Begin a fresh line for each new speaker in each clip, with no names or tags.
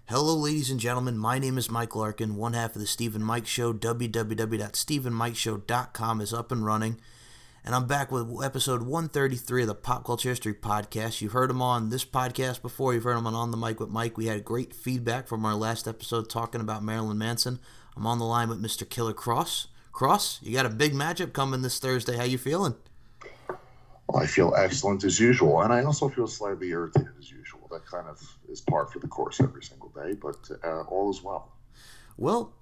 Hello, ladies and gentlemen. My name is Mike Larkin, one half of the Steve and Mike Show. www.steveandmikeshow.com is up and running. And I'm back with episode 133 of the Pop Culture History Podcast. You've heard him on this podcast before. You've heard him on The Mic with Mike. We had great feedback from our last episode talking about Marilyn Manson. I'm on the line with Mr. Killer Kross. Kross, you got a big matchup coming this Thursday. How you feeling?
Well, I feel excellent as usual, and I also feel slightly irritated as usual. That kind of is par for the course every single day, but all is well.
Well,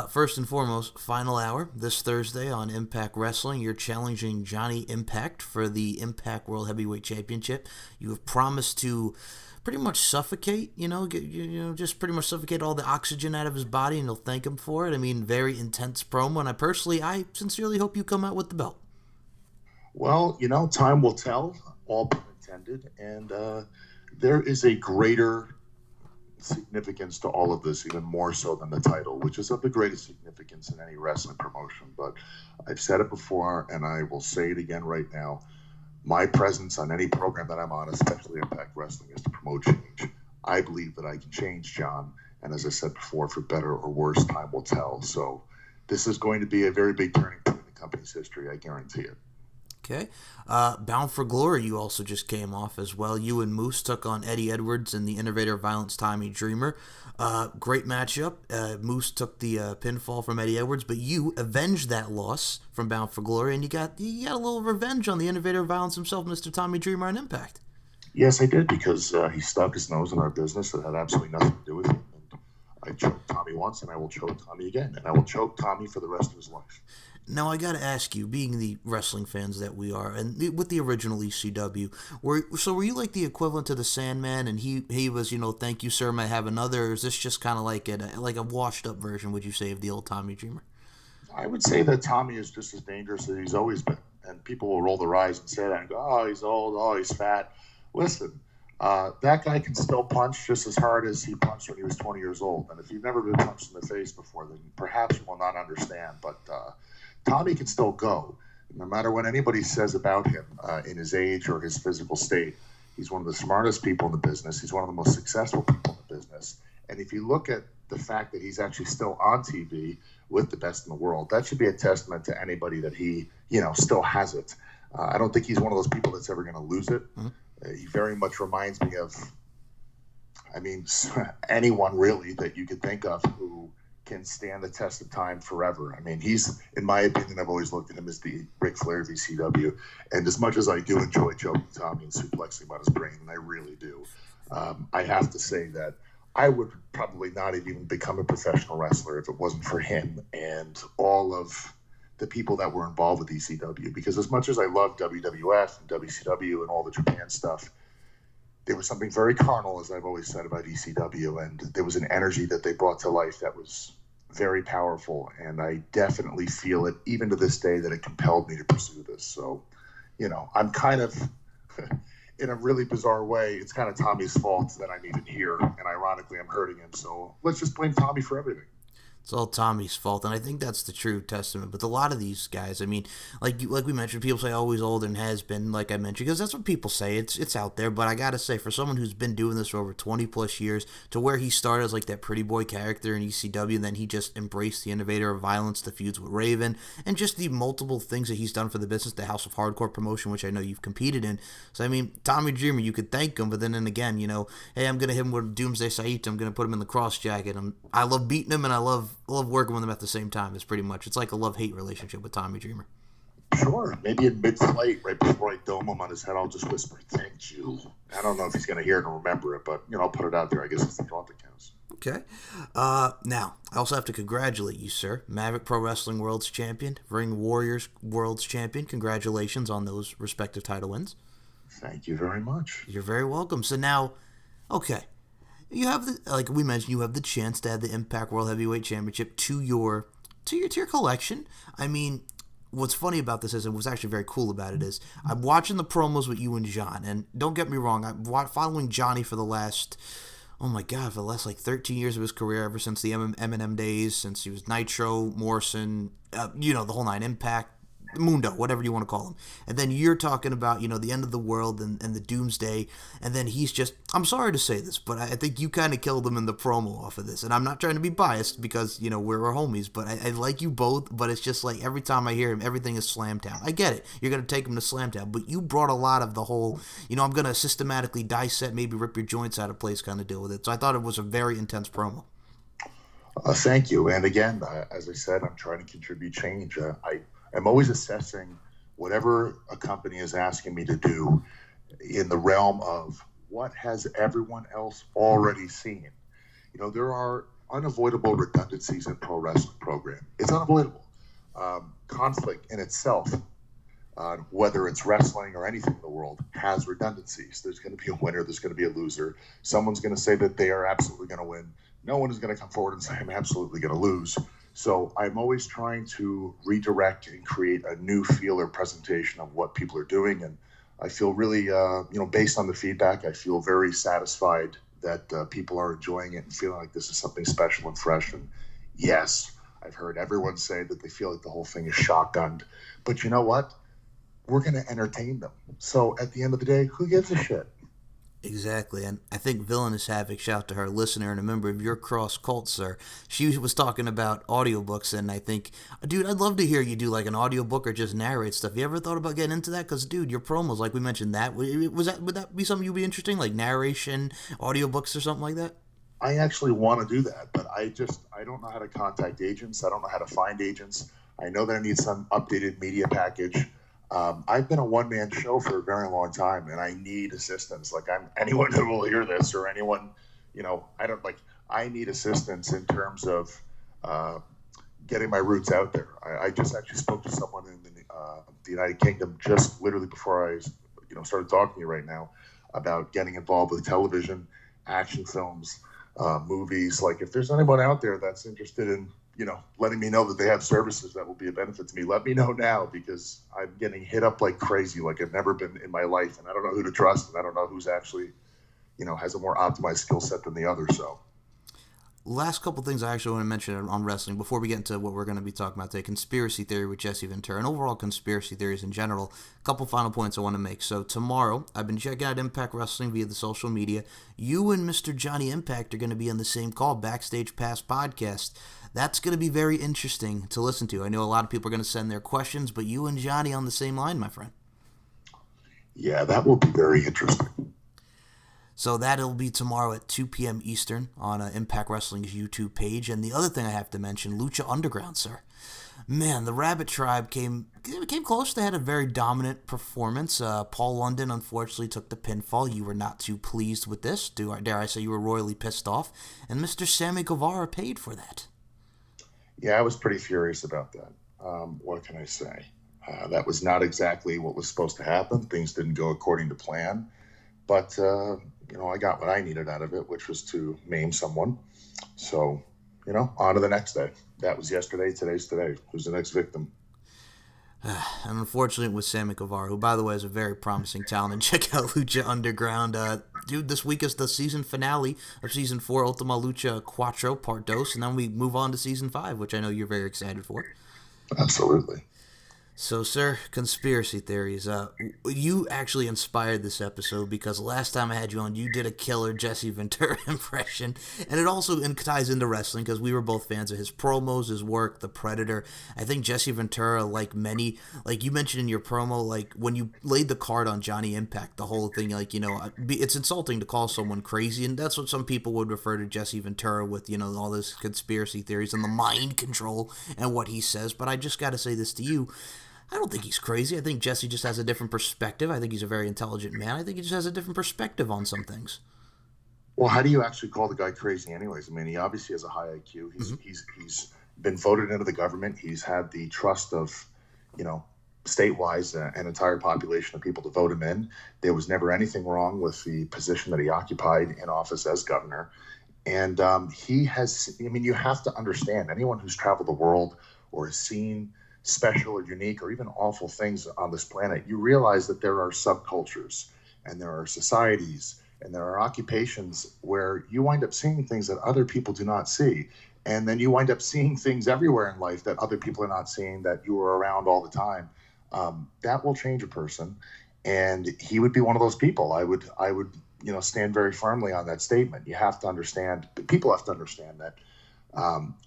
first and foremost, final hour this Thursday on Impact Wrestling. You're challenging Johnny Impact for the Impact World Heavyweight Championship. You have promised to pretty much suffocate, just pretty much suffocate all the oxygen out of his body, and you'll thank him for it. I mean, very intense promo, and I sincerely hope you come out with the belt.
Well, time will tell, all pun intended, and there is a greater significance to all of this, even more so than the title, which is of the greatest significance in any wrestling promotion. But I've said it before, and I will say it again right now. My presence on any program that I'm on, especially Impact Wrestling, is to promote change. I believe that I can change, John, and as I said before, for better or worse, time will tell. So this is going to be a very big turning point in the company's history, I guarantee it.
Okay. Bound for Glory, you also just came off as well. You and Moose took on Eddie Edwards and the Innovator of Violence, Tommy Dreamer. Great matchup. Moose took the pinfall from Eddie Edwards, but you avenged that loss from Bound for Glory, and you got a little revenge on the Innovator of Violence himself, Mr. Tommy Dreamer, on Impact.
Yes, I did, because he stuck his nose in our business that had absolutely nothing to do with him. And I choked Tommy once, and I will choke Tommy again, and I will choke Tommy for the rest of his life.
Now, I got to ask you, being the wrestling fans that we are, and with the original ECW, were you like the equivalent to the Sandman, and he was, thank you, sir, may I have another, or is this just kind of like a washed-up version, would you say, of the old Tommy Dreamer?
I would say that Tommy is just as dangerous as he's always been, and people will roll their eyes and say that and go, oh, he's old, oh, he's fat. Listen, that guy can still punch just as hard as he punched when he was 20 years old, and if you've never been punched in the face before, then perhaps you will not understand, but Tommy can still go. No matter what anybody says about him in his age or his physical state, he's one of the smartest people in the business. He's one of the most successful people in the business. And if you look at the fact that he's actually still on TV with the best in the world, that should be a testament to anybody that he, still has it. I don't think he's one of those people that's ever going to lose it. Mm-hmm. He very much reminds me of, anyone really that you could think of who can stand the test of time forever. I mean, he's, in my opinion, I've always looked at him as the Ric Flair of ECW. And as much as I do enjoy choking Tommy and suplexing him on his brain, and I really do, I have to say that I would probably not have even become a professional wrestler if it wasn't for him and all of the people that were involved with ECW. Because as much as I love WWF and WCW and all the Japan stuff, there was something very carnal, as I've always said, about ECW, and there was an energy that they brought to life that was very powerful, and I definitely feel it, even to this day, that it compelled me to pursue this. So, I'm kind of, in a really bizarre way, it's kind of Tommy's fault that I'm even here, and ironically, I'm hurting him. So let's just blame Tommy for everything.
It's all Tommy's fault, and I think that's the true testament. But a lot of these guys, like we mentioned, people say always old and has been, like I mentioned, because that's what people say. It's out there. But I gotta say, for someone who's been doing this for over 20 plus years, to where he started as like that pretty boy character in ECW, and then he just embraced the Innovator of Violence, the feuds with Raven, and just the multiple things that he's done for the business, the House of Hardcore promotion, which I know you've competed in. So Tommy Dreamer, you could thank him, but then again, hey, I'm gonna hit him with Doomsday Saito. I'm gonna put him in the cross jacket. I love beating him, and I love working with him at the same time. It's like a love-hate relationship with Tommy Dreamer.
Sure. Maybe in mid-flight, right before I dome him on his head, I'll just whisper, thank you. I don't know if he's going to hear it and remember it, but, I'll put it out there. I guess it's the thought that counts.
Okay. Now, I also have to congratulate you, sir. Maverick Pro Wrestling World's Champion, Ring Warriors World's Champion. Congratulations on those respective title wins.
Thank you very much.
You're very welcome. So now, okay. You have like we mentioned, you have the chance to add the Impact World Heavyweight Championship to your collection. What's funny about this is, and what's actually very cool about it is, I'm watching the promos with you and John, and don't get me wrong, I'm following Johnny for the last, like 13 years of his career, ever since the M&M days, since he was Nitro, Morrison, the whole nine, Impact, Mundo, whatever you want to call him. And then you're talking about, the end of the world and the doomsday. And then he's just, I'm sorry to say this, but I think you kind of killed him in the promo off of this. And I'm not trying to be biased because, we're homies, but I like you both. But it's just like every time I hear him, everything is Slamtown. I get it. You're going to take him to Slamtown. But you brought a lot of the whole, I'm going to systematically dissect, maybe rip your joints out of place kind of deal with it. So I thought it was a very intense promo.
Thank you. And again, as I said, I'm trying to contribute change. I'm always assessing whatever a company is asking me to do in the realm of what has everyone else already seen. There are unavoidable redundancies in pro wrestling program. It's unavoidable. Conflict in itself, whether it's wrestling or anything in the world, has redundancies. There's going to be a winner. There's going to be a loser. Someone's going to say that they are absolutely going to win. No one is going to come forward and say, I'm absolutely going to lose. So I'm always trying to redirect and create a new feel or presentation of what people are doing. And I feel really, based on the feedback, I feel very satisfied that people are enjoying it and feeling like this is something special and fresh. And yes, I've heard everyone say that they feel like the whole thing is shotgunned. But you know what? We're going to entertain them. So at the end of the day, who gives a shit?
Exactly, and I think Villainous Havoc, shout to her, listener and a member of your Kross cult, sir. She was talking about audiobooks, and I think, dude, I'd love to hear you do like an audiobook or just narrate stuff. You ever thought about getting into that? Because, dude, your promos, like we mentioned, would that be something you'd be interesting, like narration, audiobooks, or something like that?
I actually want to do that, but I don't know how to contact agents. I don't know how to find agents. I know that I need some updated media package. I've been a one-man show for a very long time, and I need assistance. Like anyone who will hear this, or anyone, I need assistance in terms of getting my roots out there. I just actually spoke to someone in the United Kingdom just literally before I, started talking to you right now about getting involved with television, action films, movies. Like if there's anyone out there that's interested in letting me know that they have services that will be a benefit to me, let me know now, because I'm getting hit up like crazy, like I've never been in my life, and I don't know who to trust, and I don't know who's actually, has a more optimized skill set than the other. So
last couple things I actually want to mention on wrestling before we get into what we're going to be talking about today: conspiracy theory with Jesse Ventura and overall conspiracy theories in general. A couple final points I want to make. So tomorrow, I've been checking out Impact Wrestling via the social media. You and Mr. Johnny Impact are going to be on the same call, Backstage Pass podcast. That's going to be very interesting to listen to. I know a lot of people are going to send their questions, but you and Johnny on the same line, my friend.
Yeah, that will be very interesting.
So that'll be tomorrow at 2 p.m. Eastern on Impact Wrestling's YouTube page. And the other thing I have to mention, Lucha Underground, sir. Man, the Rabbit Tribe came close. They had a very dominant performance. Paul London, unfortunately, took the pinfall. You were not too pleased with this. Dare I say you were royally pissed off. And Mr. Sammy Guevara paid for that.
Yeah, I was pretty furious about that. What can I say? That was not exactly what was supposed to happen. Things didn't go according to plan. But, I got what I needed out of it, which was to maim someone. So, on to the next day. That was yesterday. Today's today. Who's the next victim?
And unfortunately, it was Sammy Guevara, who, by the way, is a very promising talent. And check out Lucha Underground. Dude, this week is the season finale of Season 4, Ultima Lucha Cuatro, Part Dos, and then we move on to Season 5, which I know you're very excited for.
Absolutely.
So, sir, conspiracy theories. You actually inspired this episode because last time I had you on, you did a killer Jesse Ventura impression. And it also ties into wrestling because we were both fans of his promos, his work, The Predator. I think Jesse Ventura, like many, like you mentioned in your promo, like when you laid the card on Johnny Impact, the whole thing, like, it's insulting to call someone crazy. And that's what some people would refer to Jesse Ventura with, all this conspiracy theories and the mind control and what he says. But I just got to say this to you. I don't think he's crazy. I think Jesse just has a different perspective. I think he's a very intelligent man. I think he just has a different perspective on some things.
Well, how do you actually call the guy crazy anyways? I mean, he obviously has a high IQ. He's been voted into the government. He's had the trust of, statewise an entire population of people to vote him in. There was never anything wrong with the position that he occupied in office as governor. And you have to understand, anyone who's traveled the world or has seen special or unique or even awful things on this planet, you realize that there are subcultures and there are societies and there are occupations where you wind up seeing things that other people do not see. And then you wind up seeing things everywhere in life that other people are not seeing, that you are around all the time. That will change a person, and he would be one of those people. I would stand very firmly on that statement. You have to understand. People have to understand that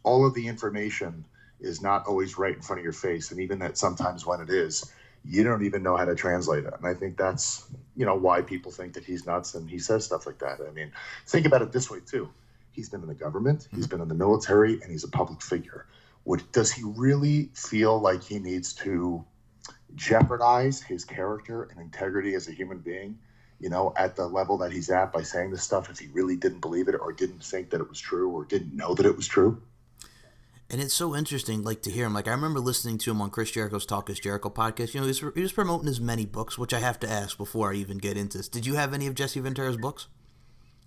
all of the information is not always right in front of your face, and even that sometimes when it is, you don't even know how to translate it. And I think that's why people think that he's nuts and he says stuff like that. I mean, think about it this way too. He's been in the government, he's been in the military, and he's a public figure. Does he really feel like he needs to jeopardize his character and integrity as a human being, at the level that he's at by saying this stuff if he really didn't believe it or didn't think that it was true or didn't know that it was true?
And it's so interesting, like, to hear him. Like, I remember listening to him on Chris Jericho's Talk is Jericho podcast. He was promoting his many books, which I have to ask before I even get into this. Did you have any of Jesse Ventura's books?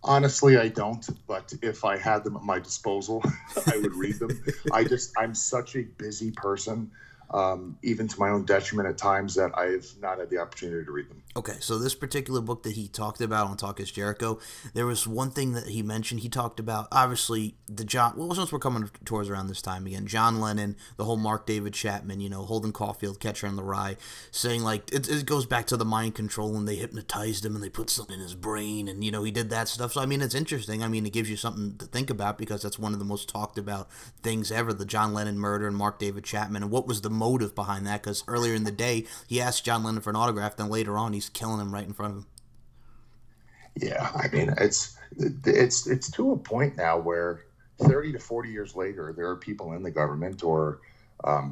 Honestly, I don't, but if I had them at my disposal, I would read them. I'm such a busy person, even to my own detriment at times, that I've not had the opportunity to read them.
Okay, so this particular book that he talked about on Talk is Jericho, there was one thing that he mentioned. He talked about, obviously, since we're coming towards around this time again, John Lennon, the whole Mark David Chapman, Holden Caulfield, Catcher in the Rye, saying, like, it goes back to the mind control, and they hypnotized him, and they put something in his brain, and, he did that stuff. So, I mean, it's interesting. I mean, it gives you something to think about, because that's one of the most talked about things ever, the John Lennon murder and Mark David Chapman, and what was the motive behind that? Because earlier in the day, he asked John Lennon for an autograph, then later on, he's killing him right in front of him.
Yeah, I mean, it's to a point now where 30 to 40 years later, there are people in the government or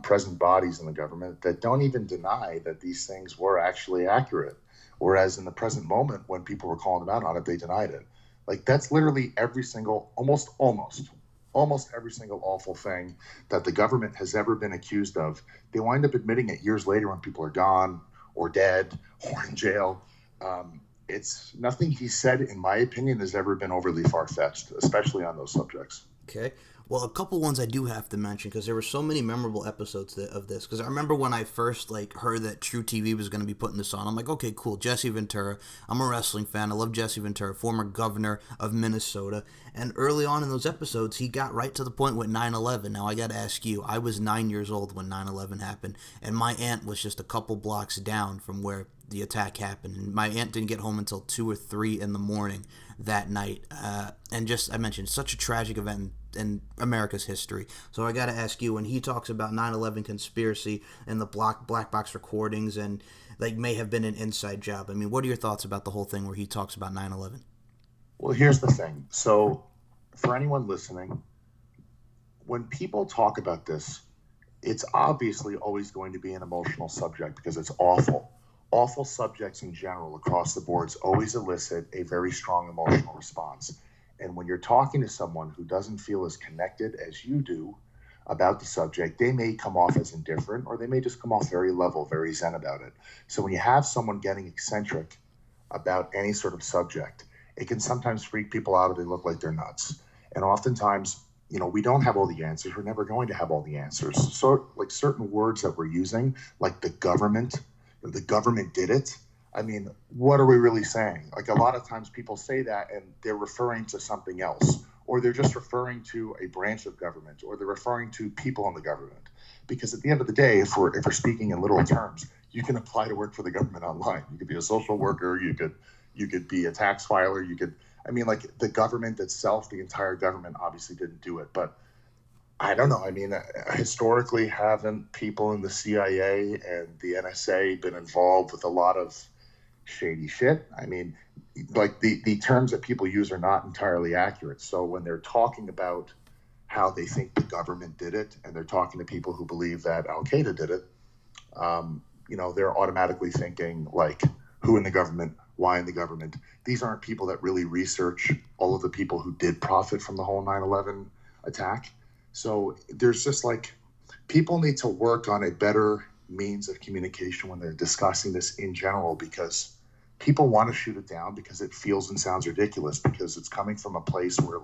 present bodies in the government that don't even deny that these things were actually accurate. Whereas in the present moment, when people were calling them out on it, they denied it. Like, that's literally almost every single awful thing that the government has ever been accused of. They wind up admitting it years later when people are gone or dead or in jail. It's nothing he said, in my opinion, has ever been overly far-fetched, especially on those subjects.
Okay. Well, a couple ones I do have to mention, because there were so many memorable episodes of this. Because I remember when I first heard that True TV was going to be putting this on, I'm like, okay, cool, Jesse Ventura. I'm a wrestling fan. I love Jesse Ventura, former governor of Minnesota. And early on in those episodes, he got right to the point with 9/11. Now, I got to ask you, I was 9 years old when 9/11 happened, and my aunt was just a couple blocks down from where the attack happened. And my aunt didn't get home until 2 or 3 in the morning that night. And just, I mentioned, such a tragic event in America's history. So I got to ask you, when he talks about 9/11 conspiracy and the black box recordings and may have been an inside job, I mean, what are your thoughts about the whole thing where he talks about 9/11?
Well, here's the thing. So for anyone listening, when people talk about this, it's obviously always going to be an emotional subject because it's awful. Awful subjects in general across the boards always elicit a very strong emotional response. And when you're talking to someone who doesn't feel as connected as you do about the subject, they may come off as indifferent, or they may just come off very level, very zen about it. So when you have someone getting eccentric about any sort of subject, it can sometimes freak people out if they look like they're nuts. And oftentimes, we don't have all the answers. We're never going to have all the answers. So like certain words that we're using, like the government did it. I mean, what are we really saying? Like, a lot of times people say that and they're referring to something else, or they're just referring to a branch of government, or they're referring to people in the government. Because at the end of the day, if we're speaking in literal terms, you can apply to work for the government online. You could be a social worker, you could be a tax filer, like the government itself, the entire government obviously didn't do it, but I don't know. I mean, historically, haven't people in the CIA and the NSA been involved with a lot of shady shit? I mean, like the terms that people use are not entirely accurate. So when they're talking about how they think the government did it, and they're talking to people who believe that Al Qaeda did it, they're automatically thinking like, who in the government, why in the government? These aren't people that really research all of the people who did profit from the whole 9/11 attack. So there's just people need to work on a better means of communication when they're discussing this in general, because people want to shoot it down because it feels and sounds ridiculous, because it's coming from a place where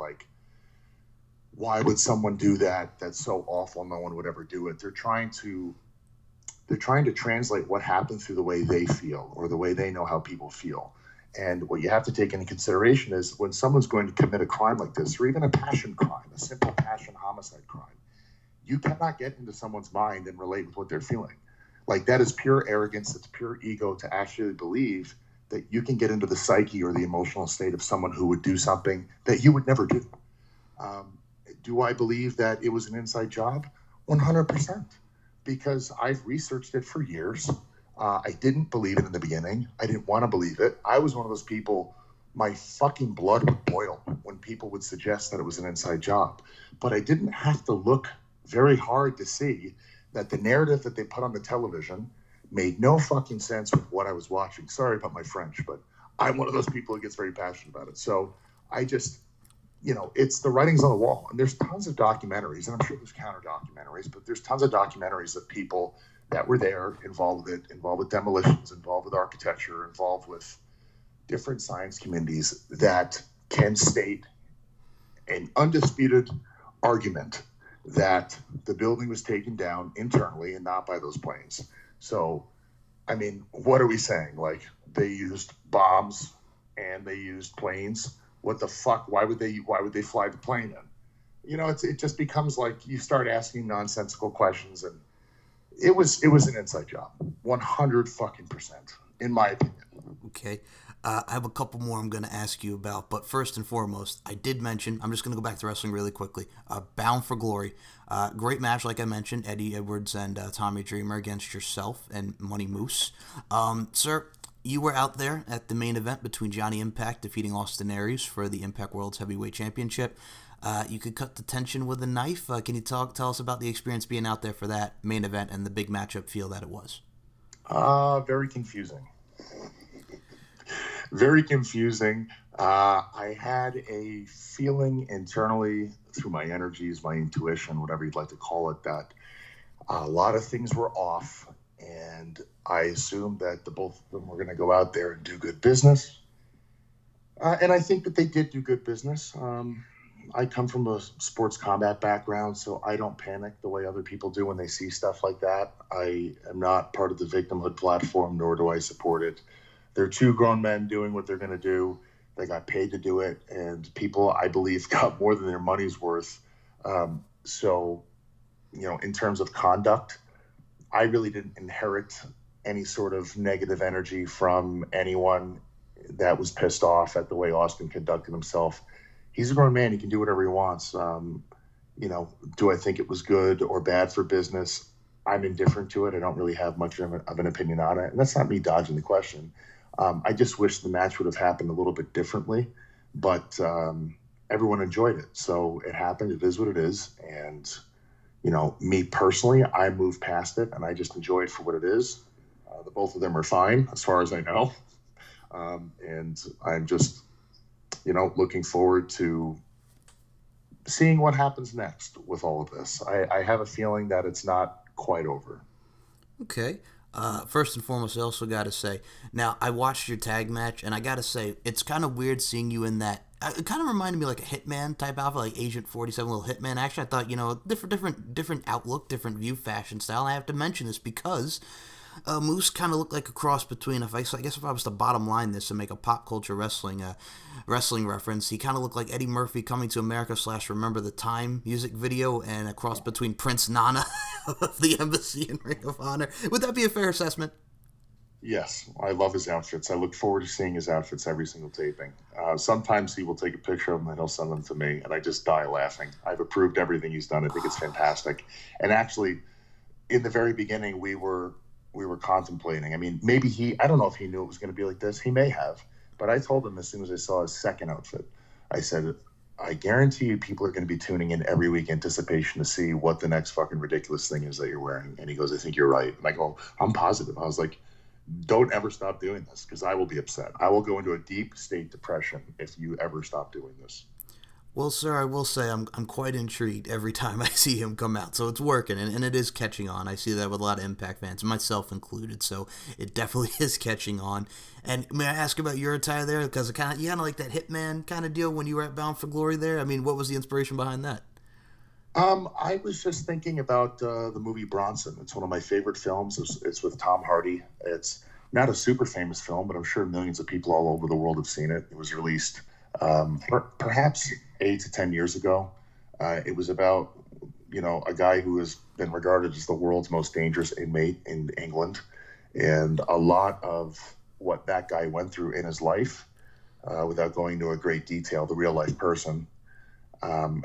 why would someone do that? That's so awful. No one would ever do it. They're trying to translate what happened through the way they feel, or the way they know how people feel. And what you have to take into consideration is when someone's going to commit a crime like this, or even a passion crime, a simple passion homicide crime, you cannot get into someone's mind and relate with what they're feeling. Like, that is pure arrogance. It's pure ego to actually believe that you can get into the psyche or the emotional state of someone who would do something that you would never do. Um, do I believe that it was an inside job? 100%. Because I've researched it for years. I didn't believe it in the beginning. I didn't want to believe it. I was one of those people, my fucking blood would boil when people would suggest that it was an inside job. But I didn't have to look very hard to see that the narrative that they put on the television made no fucking sense with what I was watching. Sorry about my French, but I'm one of those people who gets very passionate about it. So I just, it's the writings on the wall. And there's tons of documentaries, and I'm sure there's counter documentaries, but there's tons of documentaries of people that were there, involved with it, involved with demolitions, involved with architecture, involved with different science communities that can state an undisputed argument that the building was taken down internally and not by those planes. So, I mean, what are we saying? Like, they used bombs and they used planes. What the fuck? Why would they fly the plane in? It just becomes like you start asking nonsensical questions, and it was an inside job, 100 fucking percent, in my opinion.
Okay. I have a couple more I'm going to ask you about, but first and foremost, I did mention, I'm just going to go back to wrestling really quickly. Bound for Glory. Great match, like I mentioned, Eddie Edwards and Tommy Dreamer against yourself and Money Moose. Sir, you were out there at the main event between Johnny Impact defeating Austin Aries for the Impact World's Heavyweight Championship. You could cut the tension with a knife. Can you tell us about the experience being out there for that main event and the big matchup feel that it was?
Very confusing. Very confusing. I had a feeling internally through my energies, my intuition, whatever you'd like to call it, that a lot of things were off. And I assumed that the both of them were going to go out there and do good business. And I think that they did do good business. I come from a sports combat background, so I don't panic the way other people do when they see stuff like that. I am not part of the victimhood platform, nor do I support it. They're two grown men doing what they're going to do. They got paid to do it, and people, I believe, got more than their money's worth. So, in terms of conduct, I really didn't inherit any sort of negative energy from anyone that was pissed off at the way Austin conducted himself. He's a grown man. He can do whatever he wants. Do I think it was good or bad for business? I'm indifferent to it. I don't really have much of an opinion on it. And that's not me dodging the question. I just wish the match would have happened a little bit differently, but everyone enjoyed it. So it happened. It is what it is. And, me personally, I moved past it and I just enjoy it for what it is. The both of them are fine as far as I know. And I'm just, looking forward to seeing what happens next with all of this. I have a feeling that it's not quite over.
Okay. First and foremost, I also got to say, now I watched your tag match, and I got to say, it's kind of weird seeing you in that. It kind of reminded me like a Hitman type outfit, like Agent 47, little Hitman action. I thought, different outlook, different view, fashion style. And I have to mention this because Moose kind of looked like a cross between, I guess if I was to bottom line this and make a pop culture wrestling reference, he kind of looked like Eddie Murphy Coming to America / Remember the Time music video, and a cross between Prince Nana of the Embassy and Ring of Honor. Would that be a fair assessment?
Yes, I love his outfits. I look forward to seeing his outfits every single taping. Sometimes he will take a picture of them and he'll send them to me, and I just die laughing. I've approved everything he's done. I think it's fantastic. And actually, in the very beginning, we were contemplating. I mean, maybe I don't know if he knew it was going to be like this. He may have. But I told him as soon as I saw his second outfit, I said, I guarantee you people are going to be tuning in every week in anticipation to see what the next fucking ridiculous thing is that you're wearing. And he goes, I think you're right. And I go, I'm positive. I was like, don't ever stop doing this because I will be upset. I will go into a deep state depression if you ever stop doing this.
Well, sir, I will say I'm quite intrigued every time I see him come out. So it's working, and it is catching on. I see that with a lot of Impact fans, myself included. So it definitely is catching on. And may I ask about your attire there? Because you kind of like that Hitman kind of deal when you were at Bound for Glory there. I mean, what was the inspiration behind that?
I was just thinking about the movie Bronson. It's one of my favorite films. It's with Tom Hardy. It's not a super famous film, but I'm sure millions of people all over the world have seen it. It was released perhaps 8 to 10 years ago. It was about a guy who has been regarded as the world's most dangerous inmate in England, and a lot of what that guy went through in his life, without going into a great detail, the real life person. Um,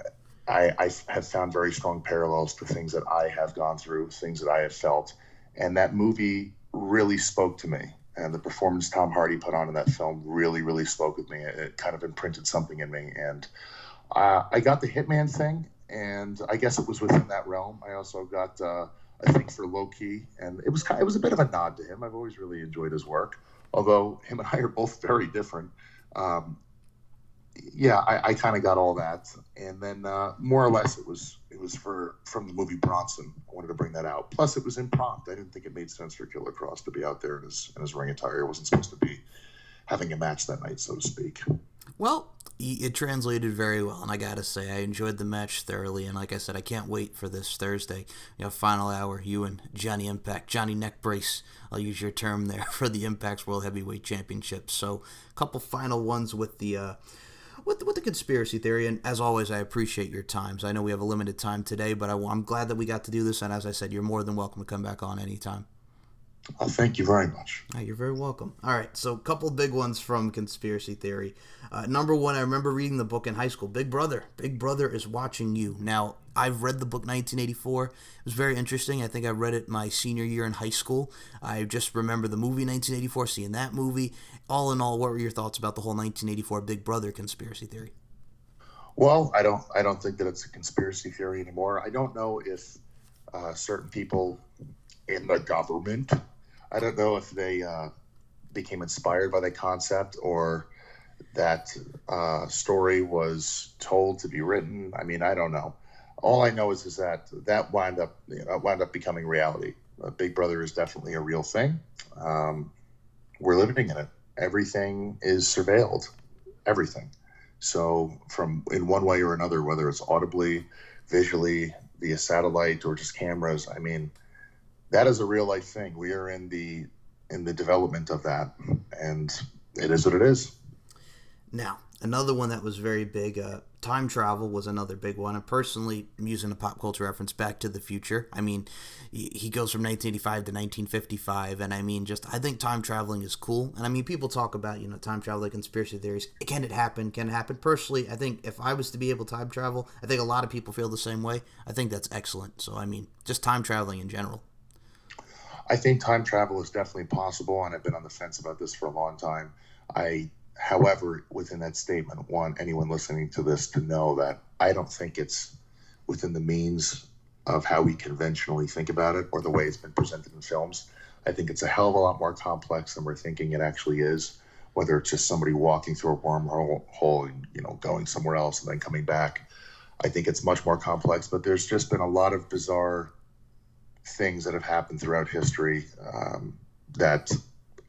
I have found very strong parallels to things that I have gone through, things that I have felt, and that movie really spoke to me. And the performance Tom Hardy put on in that film really, really spoke with me. It kind of imprinted something in me. And I got the Hitman thing, and I guess it was within that realm. I also got a thing for Low Key, and it was a bit of a nod to him. I've always really enjoyed his work, although him and I are both very different. Um, yeah, I kind of got all that, and then more or less it was from the movie Bronson. I wanted to bring that out. Plus, it was impromptu. I didn't think it made sense for Killer Cross to be out there in his ring attire. It wasn't supposed to be having a match that night, so to speak.
Well, it translated very well, and I gotta say, I enjoyed the match thoroughly. And like I said, I can't wait for this Thursday. Final hour, you and Johnny Impact, Johnny Neck Brace. I'll use your term there for the Impact's World Heavyweight Championship. So, a couple final ones with the. With the conspiracy theory, and as always, I appreciate your times. I know we have a limited time today, but I'm glad that we got to do this, and as I said, you're more than welcome to come back on anytime.
Oh, thank you very much.
You're very welcome. All right, so a couple big ones from conspiracy theory. Number one, I remember reading the book in high school. Big Brother. Big Brother is watching you. Now, I've read the book 1984. It was very interesting. I think I read it my senior year in high school. I just remember the movie 1984, seeing that movie. All in all, what were your thoughts about the whole 1984 Big Brother conspiracy theory?
Well, I don't think that it's a conspiracy theory anymore. I don't know if certain people in the government, I don't know if they became inspired by that concept, or that story was told to be written. I mean, I don't know. All I know is that wound up becoming reality. Big Brother is definitely a real thing. We're living in it. Everything is surveilled. Everything. So from in one way or another, whether it's audibly, visually, via satellite, or just cameras, I mean, that is a real life thing. We are in the development of that, and it is what it is.
Now, another one that was very big, time travel was another big one. And personally, I'm using a pop culture reference, Back to the Future. I mean, he goes from 1985 to 1955, and I mean, I think time traveling is cool. And I mean, people talk about, time travel, conspiracy theories. Can it happen? Can it happen? Personally, I think if I was to be able to time travel, I think a lot of people feel the same way. I think that's excellent. So, I mean, just time traveling in general.
I think time travel is definitely possible, and I've been on the fence about this for a long time. However, within that statement, want anyone listening to this to know that I don't think it's within the means of how we conventionally think about it, or the way it's been presented in films. I think it's a hell of a lot more complex than we're thinking it actually is, whether it's just somebody walking through a wormhole and, going somewhere else and then coming back. I think it's much more complex, but there's just been a lot of bizarre things that have happened throughout history, that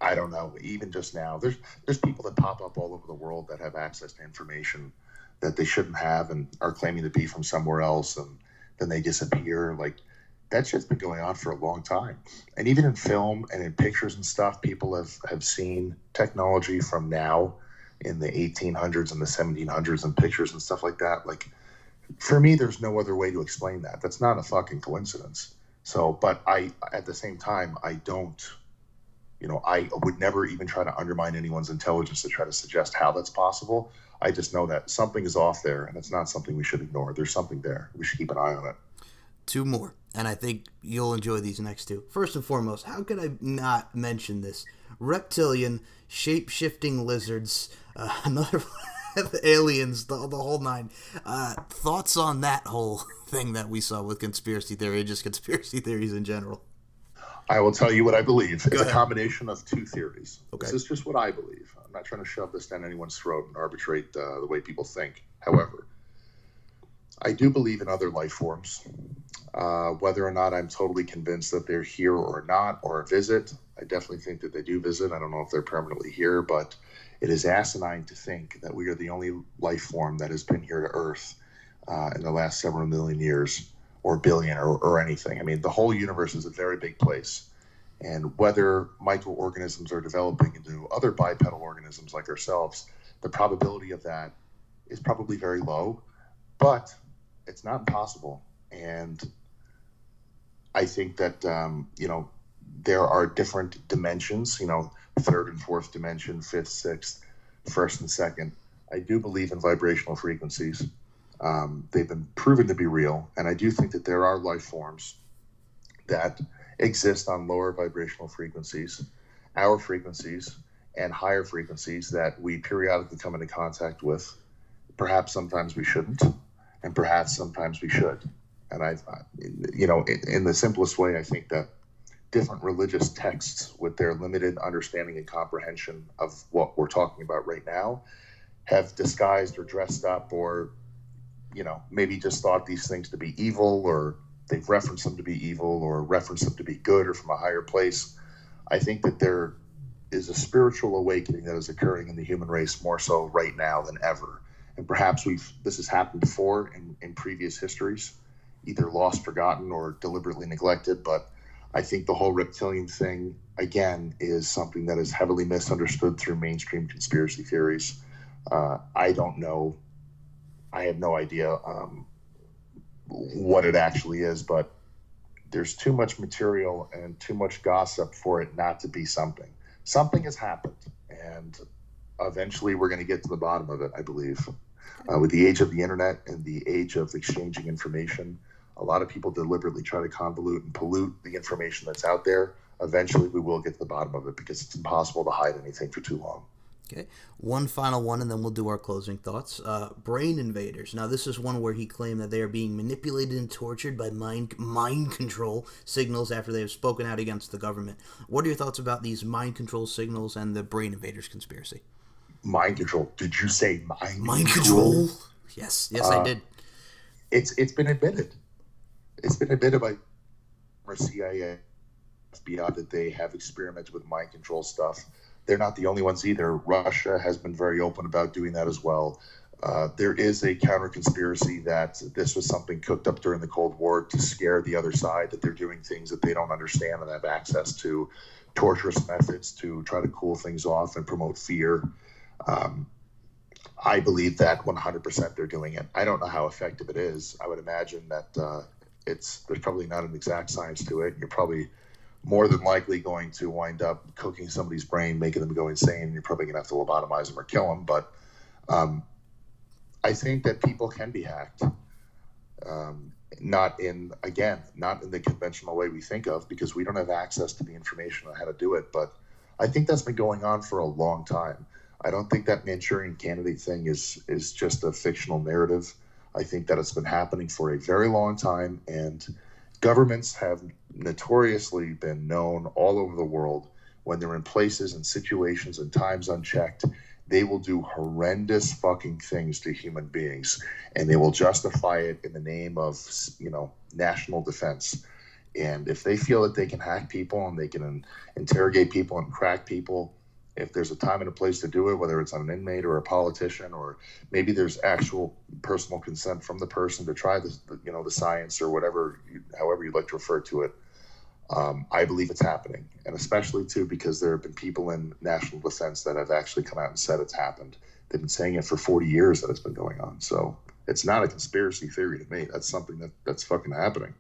I don't know. Even just now, there's people that pop up all over the world that have access to information that they shouldn't have, and are claiming to be from somewhere else, and then they disappear. Like, that shit's been going on for a long time. And even in film and in pictures and stuff, people have seen technology from now in the 1800s and the 1700s and pictures and stuff like that. Like, for me, there's no other way to explain that. That's not a fucking coincidence. So, but at the same time, I would never even try to undermine anyone's intelligence to try to suggest how that's possible. I just know that something is off there, and it's not something we should ignore. There's something there. We should keep an eye on it.
Two more, and I think you'll enjoy these next two. First and foremost, how could I not mention this? Reptilian, shape-shifting lizards, another aliens, the whole nine. Thoughts on that whole thing that we saw with conspiracy theory, just conspiracy theories in general?
I will tell you what I believe. It's a combination of two theories.
Okay.
This is just what I believe. I'm not trying to shove this down anyone's throat and arbitrate the way people think. However, I do believe in other life forms. Whether or not I'm totally convinced that they're here or not, or visit, I definitely think that they do visit. I don't know if they're permanently here, but it is asinine to think that we are the only life form that has been here to Earth in the last several million years, or billion, or anything. I mean, the whole universe is a very big place. And whether microorganisms are developing into other bipedal organisms like ourselves, the probability of that is probably very low, but it's not impossible. And I think that, there are different dimensions, third and fourth dimension, fifth, sixth, first and second. I do believe in vibrational frequencies. They've been proven to be real. And I do think that there are life forms that exist on lower vibrational frequencies, our frequencies, and higher frequencies that we periodically come into contact with. Perhaps sometimes we shouldn't, and perhaps sometimes we should. And in the simplest way, I think that different religious texts, with their limited understanding and comprehension of what we're talking about right now, have disguised or dressed up, or maybe just thought these things to be evil, or they've referenced them to be evil, or referenced them to be good or from a higher place. I think that there is a spiritual awakening that is occurring in the human race more so right now than ever. And perhaps this has happened before in previous histories, either lost, forgotten, or deliberately neglected. But I think the whole reptilian thing, again, is something that is heavily misunderstood through mainstream conspiracy theories. I don't know. I have no idea what it actually is, but there's too much material and too much gossip for it not to be something. Something has happened, and eventually we're going to get to the bottom of it, I believe. With the age of the internet and the age of exchanging information, a lot of people deliberately try to convolute and pollute the information that's out there. Eventually we will get to the bottom of it, because it's impossible to hide anything for too long.
Okay, one final one, and then we'll do our closing thoughts. Brain invaders. Now, this is one where he claimed that they are being manipulated and tortured by mind control signals after they have spoken out against the government. What are your thoughts about these mind control signals and the brain invaders conspiracy?
Mind control? Did you say
mind control? Yes, I did.
It's been admitted. It's been admitted by CIA, FBI, that they have experimented with mind control stuff. They're not the only ones either. Russia has been very open about doing that as well. There is a counter conspiracy that this was something cooked up during the Cold War to scare the other side, that they're doing things that they don't understand and have access to torturous methods to try to cool things off and promote fear. I believe that 100% they're doing it. I don't know how effective it is. I would imagine that there's probably not an exact science to it. You're probably more than likely going to wind up cooking somebody's brain, making them go insane. You're probably going to have to lobotomize them or kill them. But I think that people can be hacked. Not in the conventional way we think of, because we don't have access to the information on how to do it. But I think that's been going on for a long time. I don't think that Manchurian Candidate thing is just a fictional narrative. I think that it's been happening for a very long time, and governments have notoriously been known all over the world, when they're in places and situations and times unchecked, they will do horrendous fucking things to human beings, and they will justify it in the name of, national defense. And if they feel that they can hack people and they can interrogate people and crack people, if there's a time and a place to do it, whether it's on an inmate or a politician, or maybe there's actual personal consent from the person to try the science or whatever, however you'd like to refer to it, I believe it's happening. And especially too, because there have been people in national defense that have actually come out and said it's happened. They've been saying it for 40 years that it's been going on. So it's not a conspiracy theory to me. That's something that's fucking happening.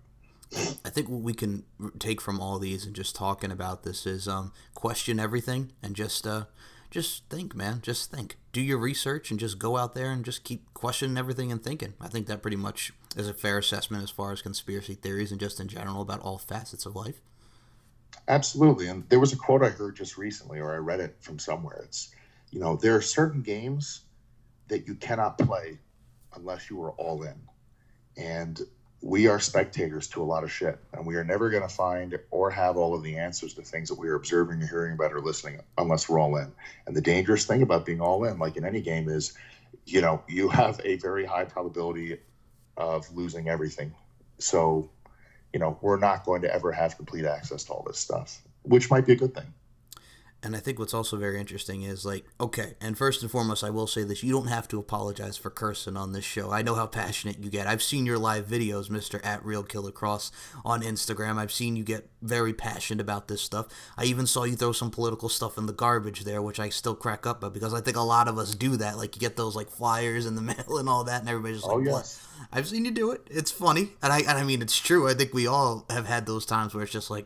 I think what we can take from all these and just talking about this is question everything and just think, man. Just think. Do your research and just go out there and just keep questioning everything and thinking. I think that pretty much is a fair assessment as far as conspiracy theories and just in general about all facets of life.
Absolutely. And there was a quote I heard just recently, or I read it from somewhere. It's, there are certain games that you cannot play unless you are all in. And we are spectators to a lot of shit, and we are never going to find or have all of the answers to things that we are observing or hearing about or listening unless we're all in. And the dangerous thing about being all in, like in any game, is, you have a very high probability of losing everything. So, we're not going to ever have complete access to all this stuff, which might be a good thing.
And I think what's also very interesting is like, okay, and first and foremost, I will say this: you don't have to apologize for cursing on this show. I know how passionate you get. I've seen your live videos, Mister at Real Killer Cross on Instagram. I've seen you get very passionate about this stuff. I even saw you throw some political stuff in the garbage there, which I still crack up at because I think a lot of us do that. Like you get those like flyers in the mail and all that, and everybody's just
Oh
like, "What?"
yes.
I've seen you do it. It's funny, and I mean it's true. I think we all have had those times where it's just like,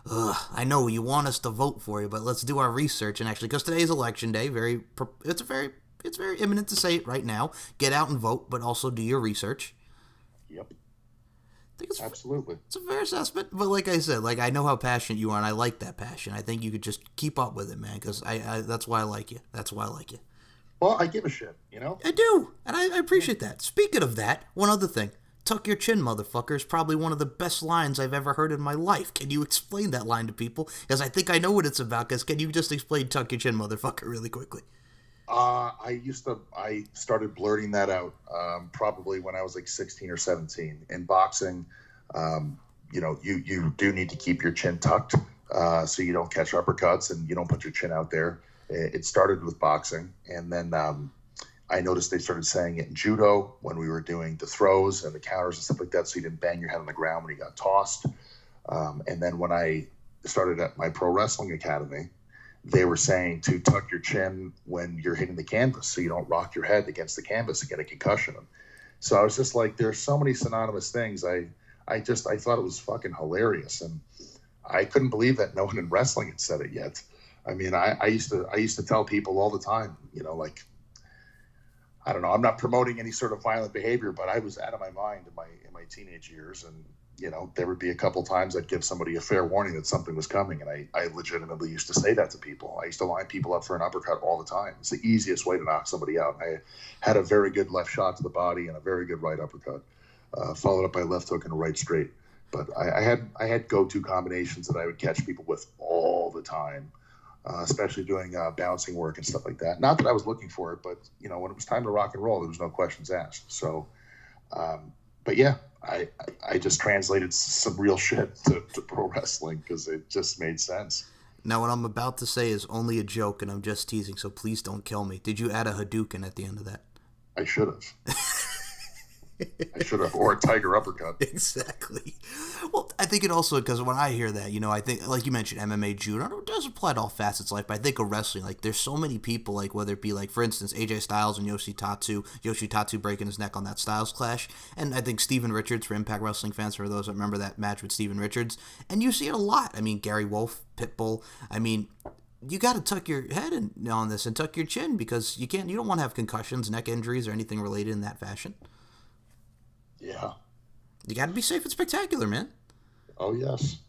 ugh, I know you want us to vote for you, but let's do our research. And actually, because today is election day, it's very imminent to say it right now. Get out and vote, but also do your research.
Yep.
I think
Absolutely.
it's a fair assessment. But like I said, like I know how passionate you are, and I like that passion. I think you could just keep up with it, man. Because I that's why I like you. That's why I like you.
Well, I give a shit, you know?
I do, and I appreciate that. Speaking of that, one other thing. Tuck your chin, motherfucker, is probably one of the best lines I've ever heard in my life. Can you explain that line to people? Because I think I know what it's about. Because can you just explain tuck your chin, motherfucker, really quickly?
I started blurting that out probably when I was like 16 or 17. In boxing, you do need to keep your chin tucked so you don't catch uppercuts and you don't put your chin out there. It started with boxing, and then I noticed they started saying it in judo when we were doing the throws and the counters and stuff like that, so you didn't bang your head on the ground when you got tossed. And then when I started at my pro wrestling academy, they were saying to tuck your chin when you're hitting the canvas so you don't rock your head against the canvas and get a concussion. So I was just like, there's so many synonymous things. I thought it was fucking hilarious, and I couldn't believe that no one in wrestling had said it yet. I mean, I used to tell people all the time, like, I don't know, I'm not promoting any sort of violent behavior, but I was out of my mind in my teenage years, and there would be a couple times I'd give somebody a fair warning that something was coming, and I legitimately used to say that to people. I used to line people up for an uppercut all the time. It's the easiest way to knock somebody out. I had a very good left shot to the body and a very good right uppercut, followed up by left hook and a right straight. But I had go-to combinations that I would catch people with all the time, especially doing bouncing work and stuff like that. Not that I was looking for it, but when it was time to rock and roll, there was no questions asked. So, but yeah, I just translated some real shit to pro wrestling because it just made sense.
Now, what I'm about to say is only a joke, and I'm just teasing, so please don't kill me. Did you add a Hadouken at the end of that?
I should have. Or a tiger uppercut.
Exactly. Well, I think it also, because when I hear that, I think, like you mentioned, MMA, judo, it does apply to all facets of life, but I think of wrestling, like, there's so many people, like, whether it be, like, for instance, AJ Styles and Yoshitatsu breaking his neck on that Styles clash, and I think Steven Richards, for Impact Wrestling fans, for those that remember that match with Steven Richards, and you see it a lot. I mean, Gary Wolf, Pitbull, I mean, you got to tuck your head on this and tuck your chin, because you don't want to have concussions, neck injuries, or anything related in that fashion.
Yeah.
You got to be safe and spectacular, man.
Oh, yes.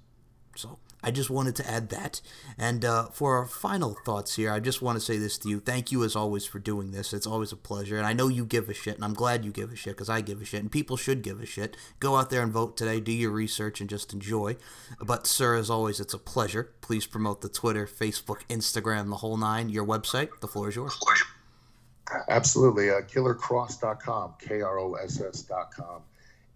So I just wanted to add that. And for our final thoughts here, I just want to say this to you. Thank you, as always, for doing this. It's always a pleasure. And I know you give a shit, and I'm glad you give a shit, because I give a shit, and people should give a shit. Go out there and vote today. Do your research and just enjoy. But, sir, as always, it's a pleasure. Please promote the Twitter, Facebook, Instagram, the whole nine. Your website, the floor is yours.
Absolutely. KillerKross.com, KROSS.com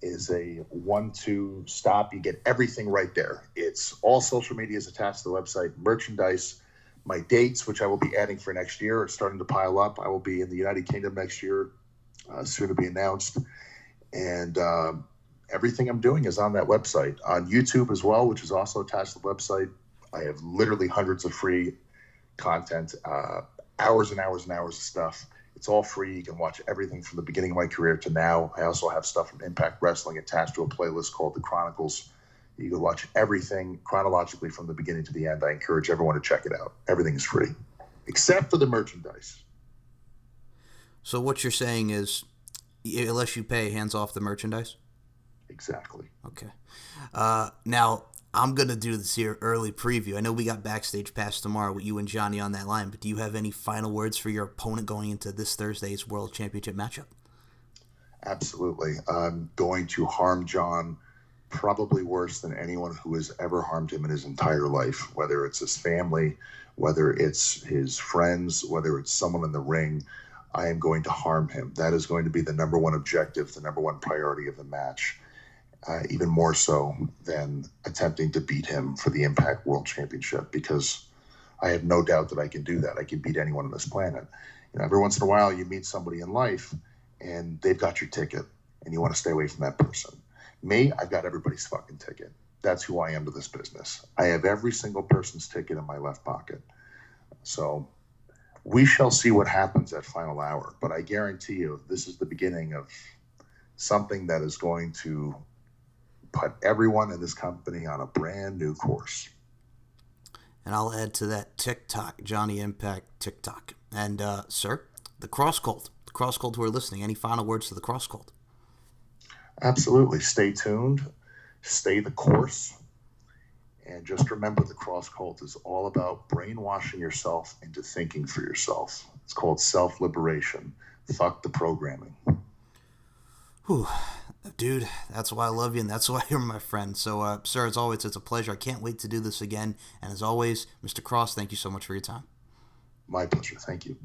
is a 1-2 stop. You get everything right there. It's all social media is attached to the website, merchandise, my dates, which I will be adding for next year, are starting to pile up. I will be in the United Kingdom next year, soon to be announced. And everything I'm doing is on that website. On YouTube as well, which is also attached to the website, I have literally hundreds of free content, hours and hours and hours of stuff. It's all free. You can watch everything from the beginning of my career to now. I also have stuff from Impact Wrestling attached to a playlist called The Chronicles. You can watch everything chronologically from the beginning to the end. I encourage everyone to check it out. Everything is free, except for the merchandise.
So what you're saying is, unless you pay, hands off the merchandise?
Exactly.
Okay. Now, I'm going to do this here early preview. I know we got Backstage Pass tomorrow with you and Johnny on that line, but do you have any final words for your opponent going into this Thursday's World Championship matchup?
Absolutely. I'm going to harm John probably worse than anyone who has ever harmed him in his entire life, whether it's his family, whether it's his friends, whether it's someone in the ring. I am going to harm him. That is going to be the number one objective, the number one priority of the match. Even more so than attempting to beat him for the Impact World Championship, because I have no doubt that I can do that. I can beat anyone on this planet. Every once in a while you meet somebody in life and they've got your ticket and you want to stay away from that person. Me, I've got everybody's fucking ticket. That's who I am to this business. I have every single person's ticket in my left pocket. So we shall see what happens at Final Hour, but I guarantee you this is the beginning of something that is going to put everyone in this company on a brand new course.
And I'll add to that TikTok, Johnny Impact TikTok. And, sir, the Kross Cult who are listening, any final words to the Kross Cult?
Absolutely. Stay tuned. Stay the course. And just remember, the Kross Cult is all about brainwashing yourself into thinking for yourself. It's called self-liberation. Fuck the programming.
Whew. Dude, that's why I love you, and that's why you're my friend. So, sir, as always, it's a pleasure. I can't wait to do this again. And as always, Mr. Kross, thank you so much for your time.
My pleasure. Thank you.